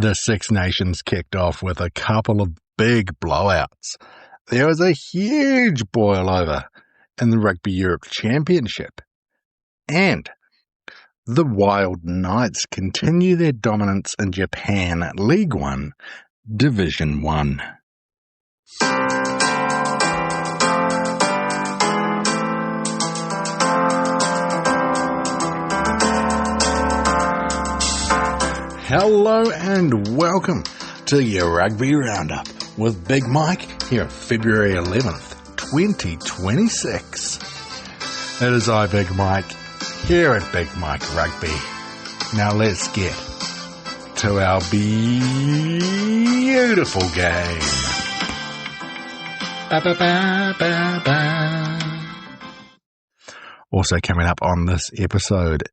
The Six Nations kicked off with a couple of big blowouts. There was a huge boil over in the Rugby Europe Championship. And the Wild Knights continue their dominance in Japan League One, Division 1. Hello and welcome to your Rugby Roundup with Big Mike here on February 11th, 2026. It is I, Big Mike, here at Big Mike Rugby. Now let's get to our beautiful game. Also coming up on this episode,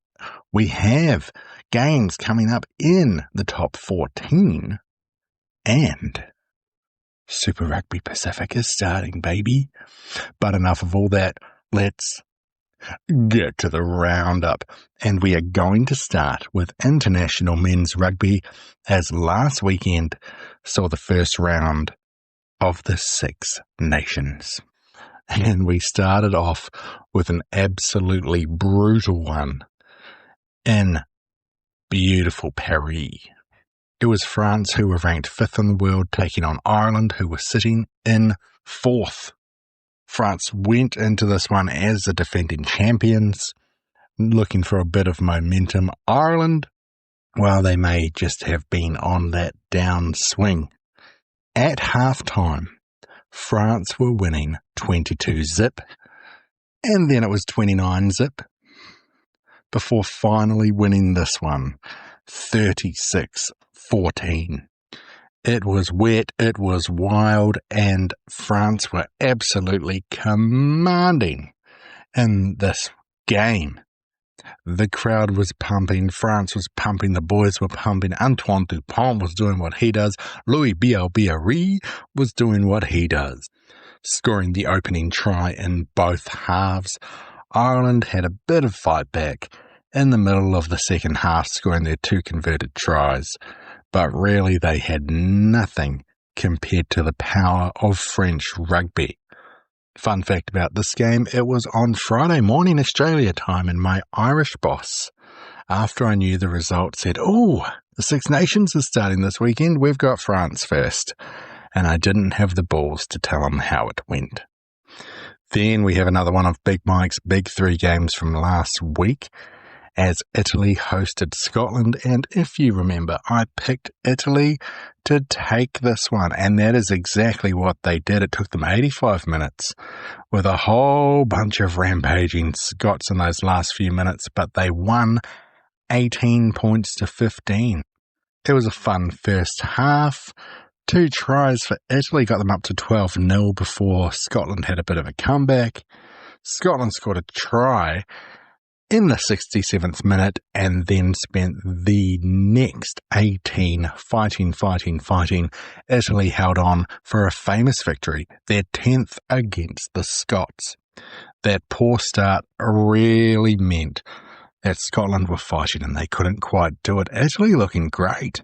we have games coming up in the top 14, and Super Rugby Pacific is starting, baby. But enough of all that, let's get to the roundup. And we are going to start with international men's rugby, as last weekend saw the first round of the Six Nations. And we started off with an absolutely brutal one in beautiful Paris. It was France, who were ranked 5th in the world, taking on Ireland, who were sitting in 4th. France went into this one as the defending champions, looking for a bit of momentum. Ireland, well, they may just have been on that downswing. At halftime, France were winning 22-0, and then it was 29-0. Before finally winning this one, 36-14. It was wet, it was wild, and France were absolutely commanding in this game. The crowd was pumping, France was pumping, the boys were pumping, Antoine Dupont was doing what he does, Louis Bielbiarri was doing what he does, scoring the opening try in both halves. Ireland had a bit of fight back in the middle of the second half, scoring their 2 converted tries, but really they had nothing compared to the power of French rugby. Fun fact about this game, it was on Friday morning Australia time, and my Irish boss, after I knew the result, said, "Oh, the Six Nations is starting this weekend, we've got France first," and I didn't have the balls to tell him how it went. Then we have another one of Big Mike's big 3 games from last week, as Italy hosted Scotland, and if you remember, I picked Italy to take this one, and that is exactly what they did. It took them 85 minutes with a whole bunch of rampaging Scots in those last few minutes, but they won 18 points to 15. It was a fun first half. 2 tries for Italy got them up to 12-0 before Scotland had a bit of a comeback. Scotland scored a try in the 67th minute, and then spent the next 18 fighting. Italy held on for a famous victory, their 10th against the Scots. That poor start really meant that Scotland were fighting and they couldn't quite do it. Italy looking great.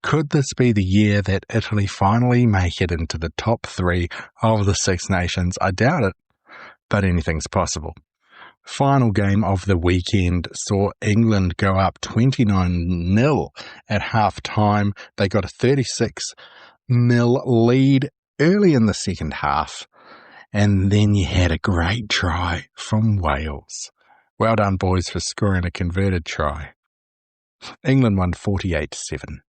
Could this be the year that Italy finally make it into the top 3 of the Six Nations? I doubt it, but anything's possible. Final game of the weekend saw England go up 29-0 at half-time. They got a 36-0 lead early in the second half, and then you had a great try from Wales. Well done, boys, for scoring a converted try. England won 48-7.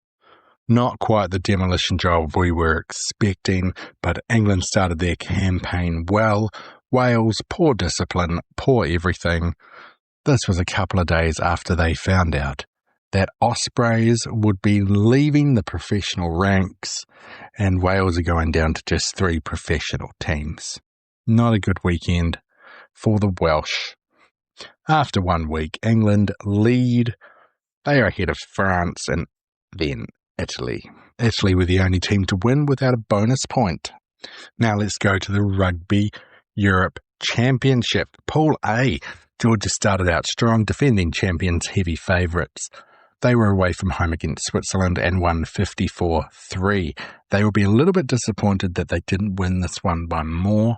Not quite the demolition job we were expecting, but England started their campaign well. Wales, poor discipline, poor everything. This was a couple of days after they found out that Ospreys would be leaving the professional ranks and Wales are going down to just 3 professional teams. Not a good weekend for the Welsh. After 1 week, England lead. They are ahead of France and then Italy. Italy were the only team to win without a bonus point. Now let's go to the Rugby Europe Championship. Pool A. Georgia started out strong, defending champions, heavy favourites. They were away from home against Switzerland and won 54-3. They will be a little bit disappointed that they didn't win this one by more.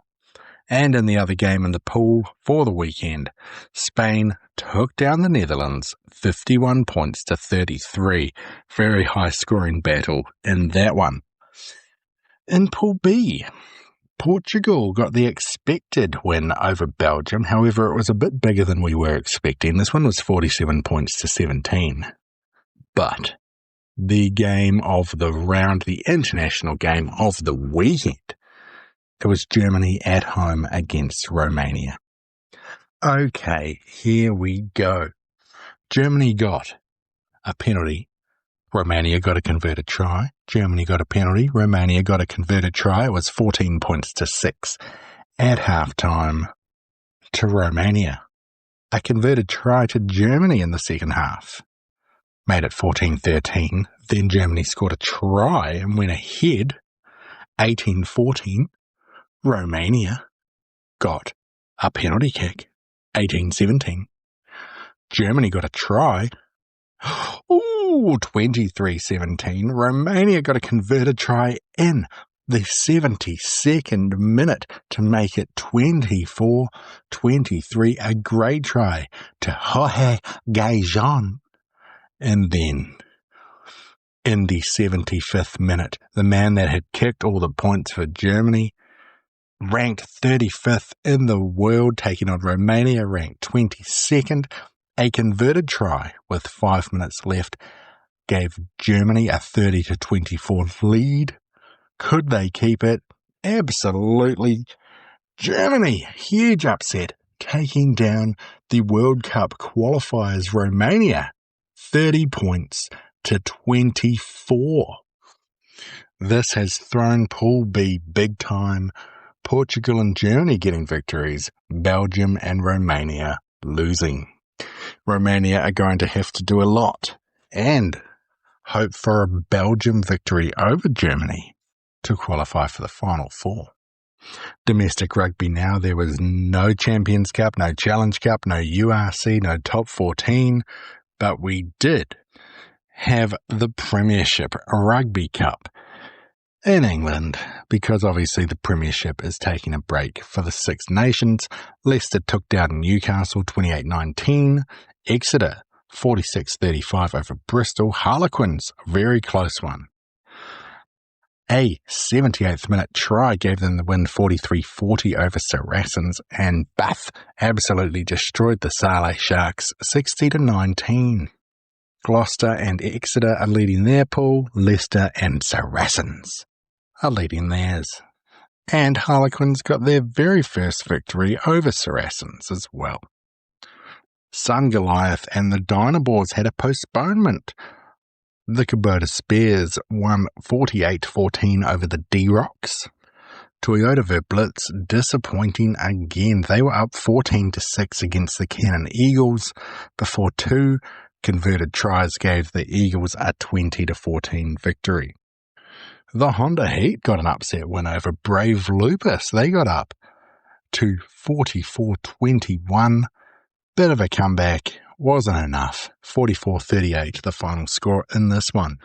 And in the other game in the pool for the weekend, Spain took down the Netherlands 51 points to 33. Very high scoring battle in that one. In Pool B, Portugal got the expected win over Belgium. However, it was a bit bigger than we were expecting. This one was 47 points to 17. But the game of the round, the international game of the weekend, it was Germany at home against Romania. Okay, here we go. Germany got a penalty. Romania got a converted try. Germany got a penalty. Romania got a converted try. It was 14 points to 6 at halftime to Romania. A converted try to Germany in the second half made it 14-13. Then Germany scored a try and went ahead 18-14. Romania got a penalty kick, 18-17. Germany got a try, 23-17. Romania got a converted try in the 72nd minute to make it 24-23. A great try to Jorge Gajan. And then in the 75th minute, the man that had kicked all the points for Germany, ranked 35th in the world, taking on Romania, ranked 22nd. A converted try with 5 minutes left gave Germany a 30-24 lead. Could they keep it? Absolutely. Germany, huge upset, taking down the World Cup qualifiers Romania, 30 points to 24. This has thrown Pool B big time. Portugal and Germany getting victories, Belgium and Romania losing. Romania are going to have to do a lot and hope for a Belgium victory over Germany to qualify for the Final Four. Domestic rugby now, there was no Champions Cup, no Challenge Cup, no URC, no Top 14, but we did have the Premiership Rugby Cup in England, because obviously the Premiership is taking a break for the Six Nations. Leicester took down Newcastle 28-19. Exeter 46-35 over Bristol. Harlequins, very close one. A 78th minute try gave them the win 43-40 over Saracens, and Bath absolutely destroyed the Saleh Sharks 60-19. Gloucester and Exeter are leading their pool. Leicester and Saracens are leading theirs. And Harlequins got their very first victory over Saracens as well. Sun Goliath and the Dynabors had a postponement. The Kubota Spears won 48-14 over the D-Rocks. Toyota Verblitz disappointing again. They were up 14-6 against the Cannon Eagles before two converted tries gave the Eagles a 20-14 victory. The Honda Heat got an upset win over Brave Lupus. They got up to 44-21. Bit of a comeback. Wasn't enough. 44-38 the final score in this one.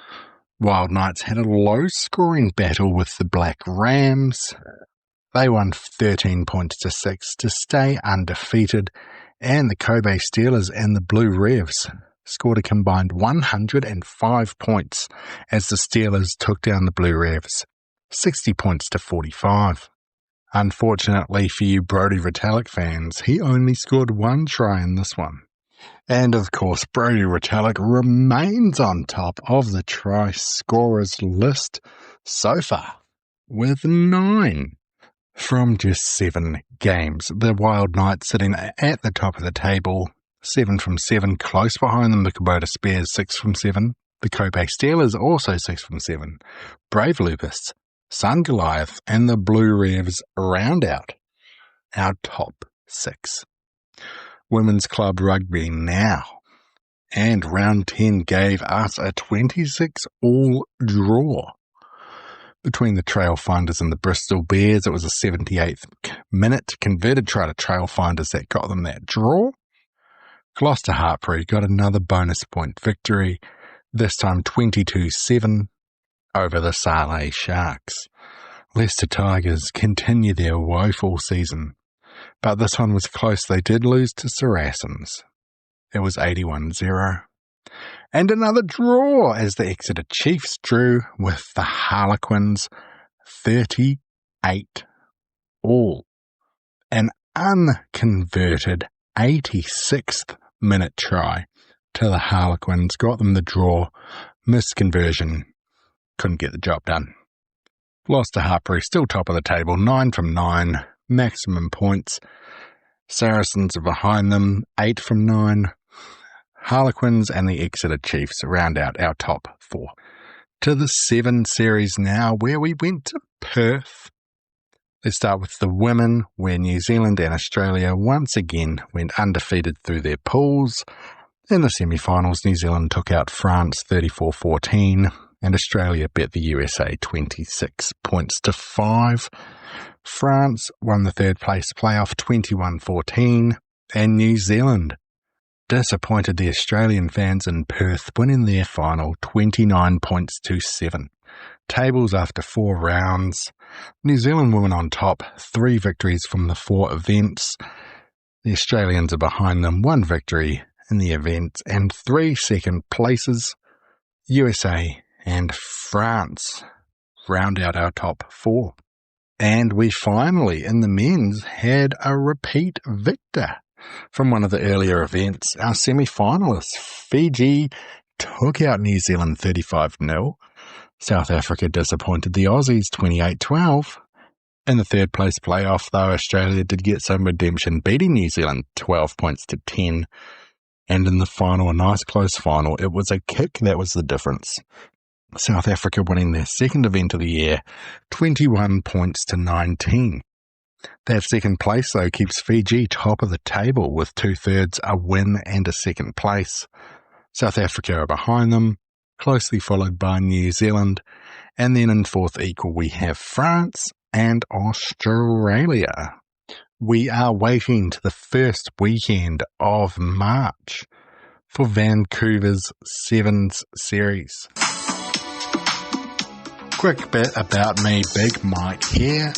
Wild Knights had a low-scoring battle with the Black Rams. They won 13 points to 6 to stay undefeated, and the Kobe Steelers and the Blue Revs scored a combined 105 points as the Steelers took down the Blue Revs 60 points to 45. Unfortunately for you Brodie Retallick fans, he only scored one try in this one. And of course, Brodie Retallick remains on top of the try scorers list so far with 9 from just 7 games. The Wild Knights sitting at the top of the table, 7 from 7, close behind them. The Kubota Spears, 6 from 7. The Kobe Steelers, also 6 from 7. Brave Lupus, Sun Goliath, and the Blue Revs round out our top 6. Women's Club Rugby now. And round 10 gave us a 26-all draw. Between the Trailfinders and the Bristol Bears, it was a 78th minute converted try to Trailfinders that got them that draw. Gloucester Hartpury got another bonus point victory, this time 22-7 over the Salé Sharks. Leicester Tigers continue their woeful season, but this one was close. They did lose to Saracens. It was 81-0. And another draw as the Exeter Chiefs drew with the Harlequins 38 all. An unconverted 86th minute try to the Harlequins got them the draw. Missed conversion. Couldn't get the job done. Gloucester Hartpury still top of the table, 9 from 9, maximum points. Saracens are behind them, 8 from 9. Harlequins and the Exeter Chiefs round out our top 4. To the 7 series now, where we went to Perth. Let's start with the women, where New Zealand and Australia once again went undefeated through their pools. In the semi-finals, New Zealand took out France 34-14, and Australia beat the USA 26-5. France won the third place playoff 21-14, and New Zealand disappointed the Australian fans in Perth, winning their final 29-7. Tables after 4 rounds. New Zealand women on top, 3 victories from the 4 events. The Australians are behind them, 1 victory in the events and 3 second places. USA and France round out our top 4. And we finally, in the men's, had a repeat victor from one of the earlier events. Our semi-finalists, Fiji, took out New Zealand 35-0. South Africa disappointed the Aussies 28-12. In the third place playoff, though, Australia did get some redemption, beating New Zealand 12-10. And in the final, a nice close final, it was a kick that was the difference. South Africa winning their second event of the year, 21-19. That second place, though, keeps Fiji top of the table with 2/3 a win and a second place. South Africa are behind them, closely followed by New Zealand. And then in fourth equal, we have France and Australia. We are waiting to the first weekend of March for Vancouver's Sevens series. Quick bit about me, Big Mike here.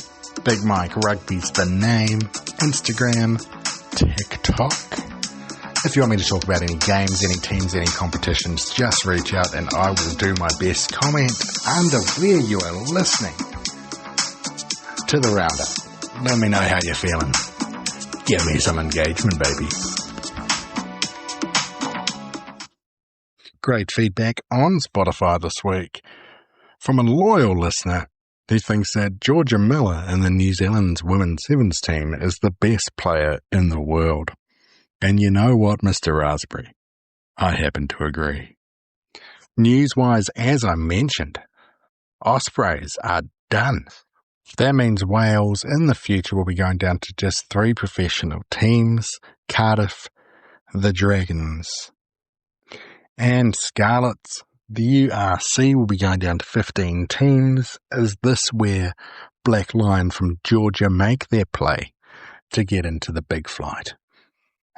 Big Mike Rugby's the name. Instagram, TikTok. If you want me to talk about any games, any teams, any competitions, just reach out and I will do my best. Comment under where you are listening to the Roundup. Let me know how you're feeling. Give me some engagement, baby. Great feedback on Spotify this week from a loyal listener who thinks that Georgia Miller in the New Zealand's women's sevens team is the best player in the world. And you know what, Mr. Raspberry? I happen to agree. News-wise, as I mentioned, Ospreys are done. That means Wales in the future will be going down to just 3 professional teams, Cardiff, the Dragons, and Scarlets. The URC will be going down to 15 teams. Is this where Black Lion from Georgia make their play to get into the big flight?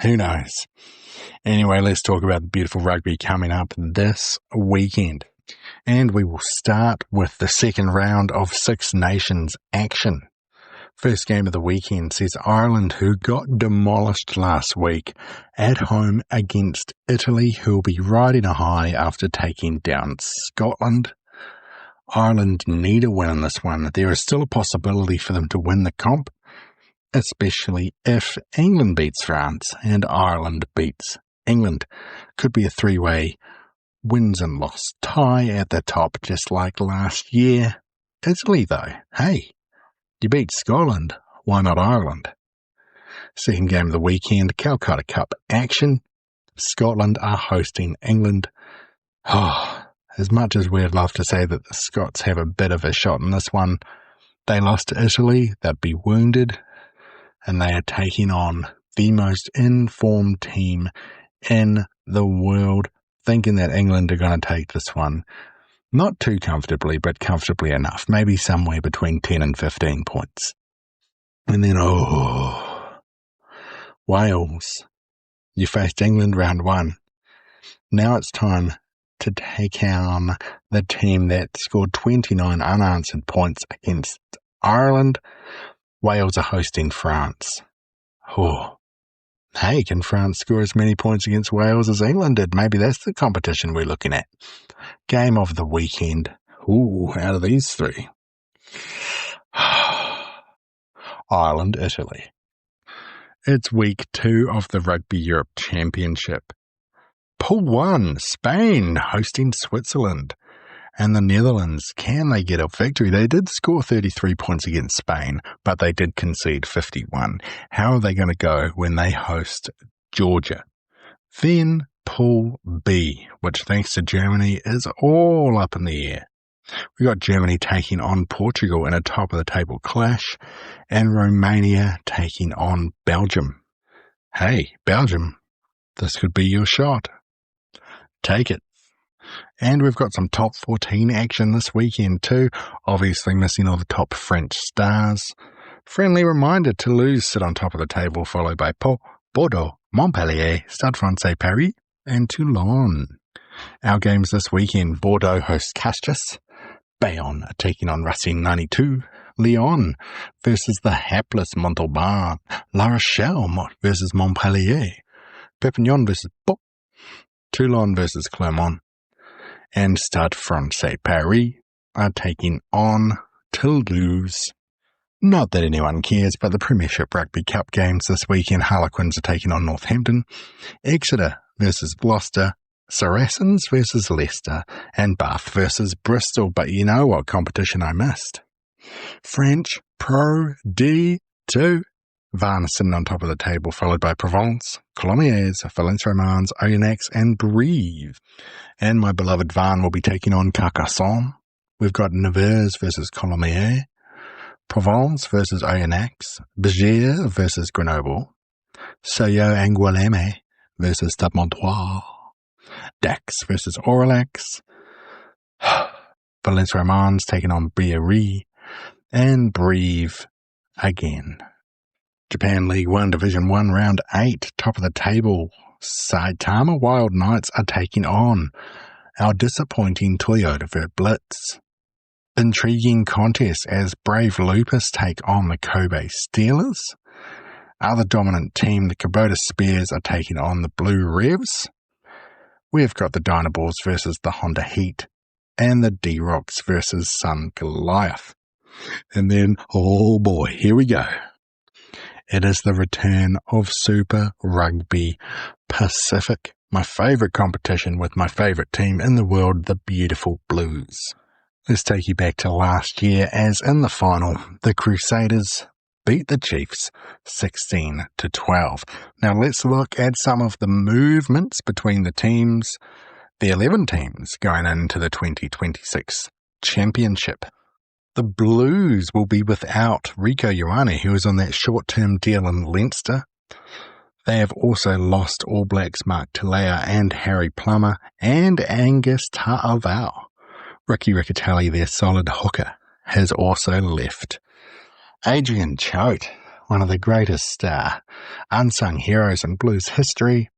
Who knows? Anyway, let's talk about the beautiful rugby coming up this weekend. And we will start with the second round of Six Nations action. First game of the weekend sees Ireland, who got demolished last week, at home against Italy, who will be riding a high after taking down Scotland. Ireland need a win in this one. There is still a possibility for them to win the comp, especially if England beats France and Ireland beats England. Could be a 3-way wins and loss tie at the top, just like last year. Italy, though, hey, you beat Scotland, why not Ireland? Second game of the weekend, Calcutta Cup action. Scotland are hosting England. As much as we'd love to say that the Scots have a bit of a shot in this one, they lost to Italy, they'd be wounded, and they are taking on the most informed team in the world, thinking that England are going to take this one. Not too comfortably, but comfortably enough. Maybe somewhere between 10 and 15 points. And then, Wales. You faced England round 1. Now it's time to take on the team that scored 29 unanswered points against Ireland. Wales are hosting France. Oh, hey, can France score as many points against Wales as England did? Maybe that's the competition we're looking at. Game of the weekend. Ooh, out of these 3. Ireland, Italy. It's week 2 of the Rugby Europe Championship. Pool 1, Spain hosting Switzerland. And the Netherlands, can they get a victory? They did score 33 points against Spain, but they did concede 51. How are they going to go when they host Georgia? Then Pool B, which thanks to Germany is all up in the air. We got Germany taking on Portugal in a top-of-the-table clash, and Romania taking on Belgium. Hey, Belgium, this could be your shot. Take it. And we've got some top 14 action this weekend too, obviously missing all the top French stars. Friendly reminder, Toulouse sit on top of the table, followed by Pau, Bordeaux, Montpellier, Stade Francais Paris, and Toulon. Our games this weekend, Bordeaux hosts Castres, Bayonne are taking on Racing 92, Lyon versus the hapless Montauban, La Rochelle versus Montpellier, Perpignan versus Pau, Toulon versus Clermont, and Stade Francais Paris are taking on Toulouse. Not that anyone cares, but the Premiership Rugby Cup games this weekend, Harlequins are taking on Northampton, Exeter versus Gloucester, Saracens versus Leicester, and Bath versus Bristol. But you know what competition I missed? French Pro D2. Vannes sitting on top of the table, followed by Provence, Colomiers, Valencia-Romans, Oyonnax, and Brive. And my beloved Vannes will be taking on Carcassonne. We've got Nevers versus Colomiers, Provence versus Oyonnax, Béziers versus Grenoble, Soyo-Angoulême versus Stade Montois, Dax versus Aurillac, Valencia-Romans taking on Briare, and Brive again. Japan League 1 Division 1 Round 8, top of the table, Saitama Wild Knights are taking on our disappointing Toyota Vert Blitz. Intriguing contest as Brave Lupus take on the Kobe Steelers. Other dominant team, the Kubota Spears, are taking on the Blue Revs. We've got the Dynaballs versus the Honda Heat, and the D-Rocks versus Sun Goliath. And then, oh boy, here we go. It is the return of Super Rugby Pacific, my favourite competition with my favourite team in the world, the beautiful Blues. Let's take you back to last year, as in the final, the Crusaders beat the Chiefs 16-12. Now let's look at some of the movements between the teams, the 11 teams going into the 2026 Championship. The Blues will be without Rico Ioane, who is on that short-term deal in Leinster. They have also lost All Blacks Mark Talea and Harry Plummer, and Angus Ta'avao. Ricky Riccatelli, their solid hooker, has also left. Adrian Choate, one of the greatest unsung heroes in Blues history,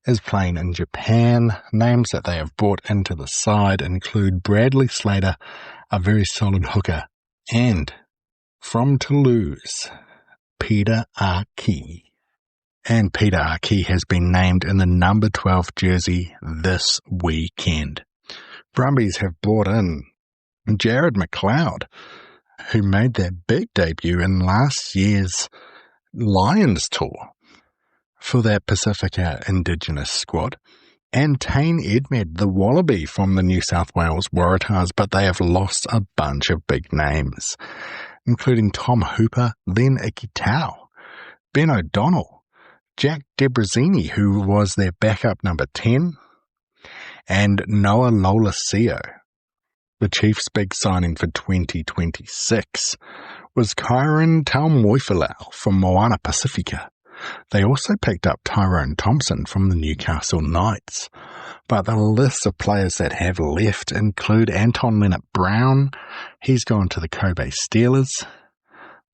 is playing in Japan. Names that they have brought into the side include Bradley Slater, a very solid hooker, and from Toulouse, Peter Aki. And Peter Aki has been named in the number 12 jersey this weekend. Brumbies have brought in Jared McLeod, who made their big debut in last year's Lions tour for their Pacifica Indigenous squad, and Tane Edmed, the Wallaby from the New South Wales Waratahs, but they have lost a bunch of big names, including Tom Hooper, Len Ikitau, Ben O'Donnell, Jack Debrezini, who was their backup number 10, and Noah Lolasio. The Chiefs' big signing for 2026 was Kyron Taumoifalau from Moana Pacifica. They also picked up Tyrone Thompson from the Newcastle Knights. But the list of players that have left include Anton Leonard-Brown. He's gone to the Kobe Steelers.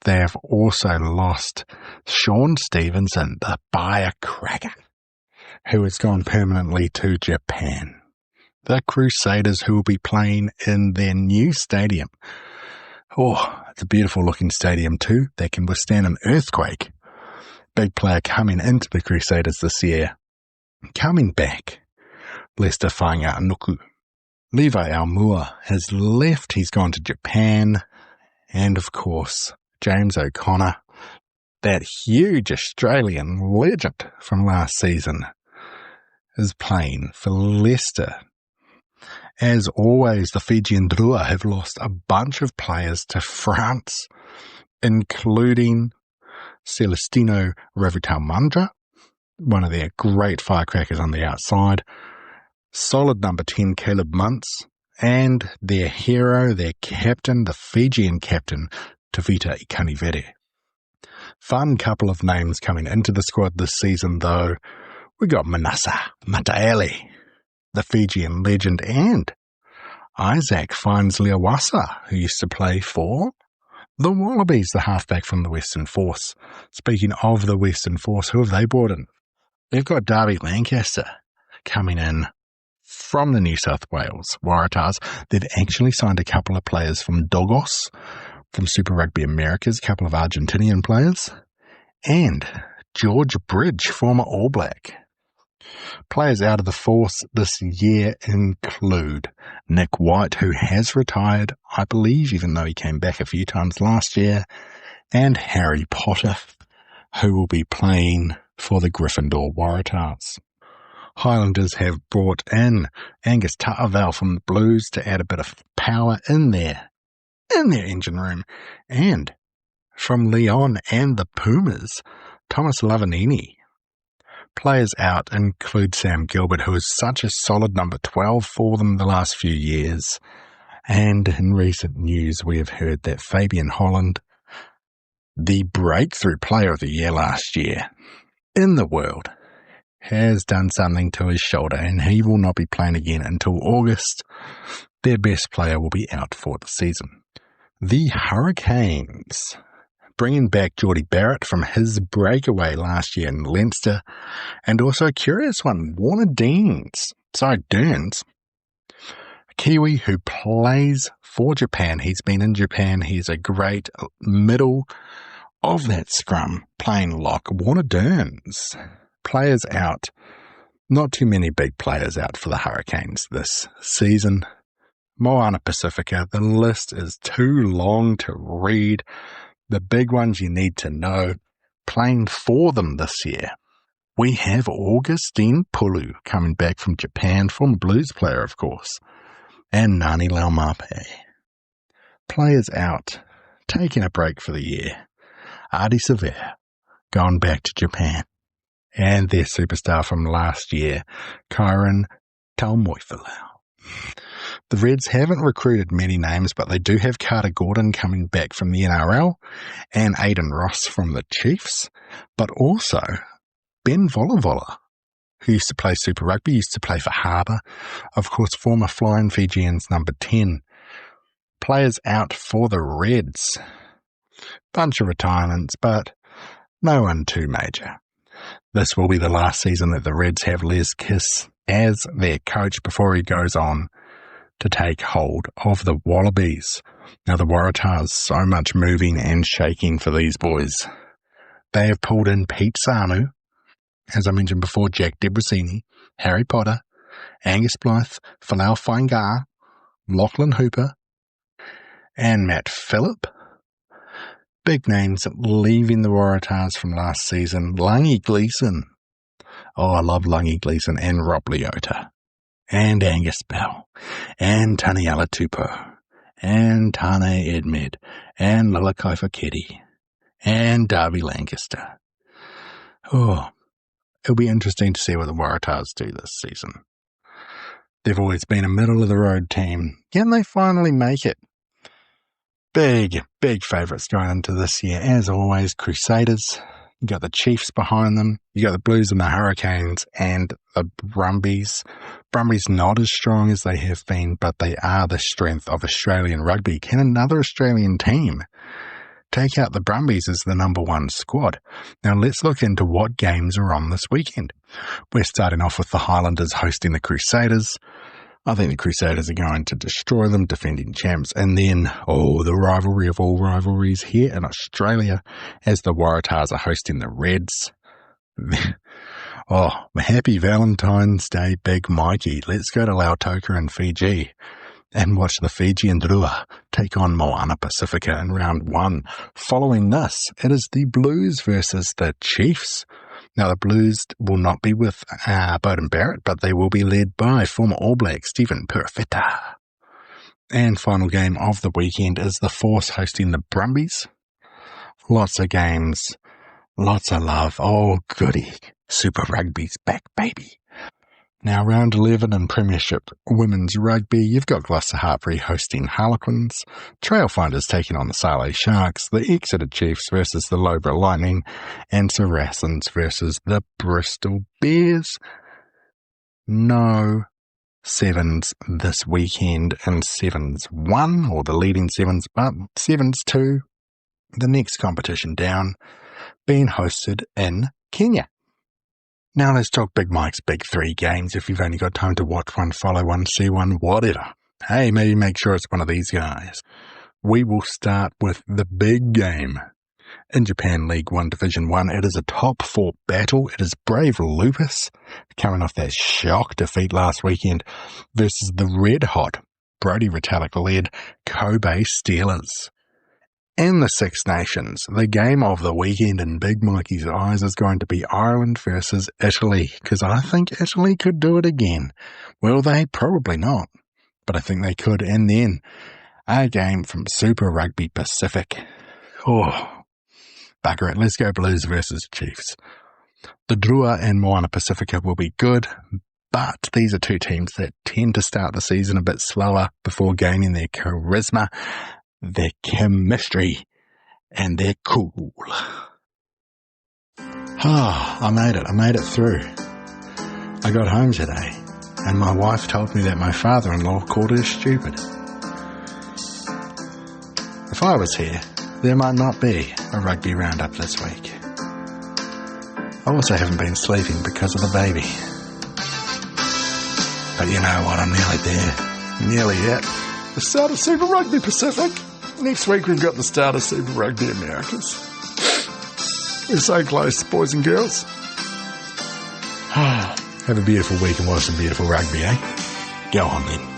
They have also lost Sean Stevenson, the Firecracker. who has gone permanently to Japan. The Crusaders, who will be playing in their new stadium. Oh, it's a beautiful looking stadium too, that can withstand an earthquake. Big player coming into the Crusaders this year. Coming back, Lester Whainga-Anuku. Levi Aumua has left, he's gone to Japan. And of course, James O'Connor, that huge Australian legend from last season, is playing for Leicester. As always, the Fijian Drua have lost a bunch of players to France, including Celestino Ravutamandra, one of their great firecrackers on the outside, solid number 10 Caleb Muntz, and their hero, their captain, the Fijian captain, Tavita Ikanivere. Fun couple of names coming into the squad this season, though. We got Manasa Mataele, the Fijian legend, and Isaac Fines-Leawasa, who used to play for the Wallabies, the halfback from the Western Force. Speaking of the Western Force, who have they brought in? They've got Darby Lancaster coming in from the New South Wales Waratahs. They've actually signed a couple of players from Dogos, from Super Rugby Americas, a couple of Argentinian players, and George Bridge, former All Black. Players out of the force this year include Nick White, who has retired, I believe, even though he came back a few times last year, and Harry Potter, who will be playing for the Gryffindor Waratahs. Highlanders have brought in Angus Ta'avale from the Blues to add a bit of power in their engine room, and from Leon and the Pumas, Thomas Lavanini. Players out include Sam Gilbert, who is such a solid number 12 for them the last few years. And in recent news, we have heard that Fabian Holland, the breakthrough player of the year last year in the world, has done something to his shoulder, and he will not be playing again until August. Their best player will be out for the season. The Hurricanes, bringing back Geordie Barrett from his breakaway last year in Leinster, and also a curious one, Warner Dearns, a Kiwi who plays for Japan. He's been in Japan. He's a great middle of that scrum, playing lock. Warner Dearns. Players out. Not too many big players out for the Hurricanes this season. Moana Pacifica, the list is too long to read. The big ones you need to know, playing for them this year. We have Augustine Pulu coming back from Japan, former Blues player, of course, and Nani Laumape. Players out, taking a break for the year. Adi Severe, gone back to Japan. And their superstar from last year, Kyron Taumoifalau. The Reds haven't recruited many names, but they do have Carter Gordon coming back from the NRL and Aidan Ross from the Chiefs, but also Ben Volavola, who used to play Super Rugby, used to play for Harbour, of course, former Flying Fijians number 10. Players out for the Reds. Bunch of retirements, but no one too major. This will be the last season that the Reds have Les Kiss as their coach before he goes on to take hold of the Wallabies. Now the Waratahs, so much moving and shaking for these boys. They have pulled in Pete Sanu, as I mentioned before, Jack Debrasini, Harry Potter, Angus Blythe, Falau Fainga'a, Lachlan Hooper, and Matt Phillip. Big names leaving the Waratahs from last season. Langi Gleeson. Oh, I love Langi Gleeson and Rob Leota. And Angus Bell. And Taniela Tupou. And Tane Edmed. And Lalakai Faketi. And Darby Lancaster. Oh, it'll be interesting to see what the Waratahs do this season. They've always been a middle-of-the-road team. Can they finally make it? Big favourites going into this year. As always, Crusaders. You got the Chiefs behind them. You got the Blues and the Hurricanes and the Brumbies. Brumbies not as strong as they have been, but they are the strength of Australian rugby. Can another Australian team take out the Brumbies as the number 1 squad. Now let's look into what games are on this weekend. We're starting off with the Highlanders hosting the Crusaders. I think the Crusaders are going to destroy them, defending champs. And then, the rivalry of all rivalries here in Australia, as the Waratahs are hosting the Reds. Happy Valentine's Day, Big Mikey. Let's go to Lautoka in Fiji and watch the Fijian Drua take on Moana Pacifica in round 1. Following this, it is the Blues versus the Chiefs. Now, the Blues will not be with Beauden Barrett, but they will be led by former All Black Stephen Perofeta. And final game of the weekend is the Force hosting the Brumbies. Lots of games, lots of love. Oh, goody. Super Rugby's back, baby. Now, round 11 in Premiership Women's Rugby, you've got Gloucester Hartpury hosting Harlequins, Trailfinders taking on the Sale Sharks, the Exeter Chiefs versus the Loughborough Lightning, and Saracens versus the Bristol Bears. No sevens this weekend in Sevens 1, or the leading sevens, but Sevens 2, the next competition down, being hosted in Kenya. Now let's talk Big Mike's Big 3 games. If you've only got time to watch one, follow one, see one, whatever. Hey, maybe make sure it's one of these guys. We will start with the big game. In Japan League 1 Division 1, it is a top 4 battle. It is Brave Lupus, coming off that shock defeat last weekend, versus the red-hot Brodie Retallick-led Kobe Steelers. In the Six Nations, the game of the weekend in Big Mikey's eyes is going to be Ireland versus Italy, because I think Italy could do it again. Will they? Probably not, but I think they could. And then a game from Super Rugby Pacific. Bugger it. Let's go Blues versus Chiefs. The Drua and Moana Pacifica will be good, but these are two teams that tend to start the season a bit slower before gaining their charisma, their chemistry, and they're cool. I made it. I made it through. I got home today, and my wife told me that my father-in-law called her stupid. If I was here, there might not be a Rugby Roundup this week. I also haven't been sleeping because of the baby. But you know what, I'm nearly there. Nearly at the start of Super Rugby Pacific. Next week we've got the start of Super Rugby Americas. We're so close, boys and girls. Have a beautiful week and watch some beautiful rugby, eh? Go on then.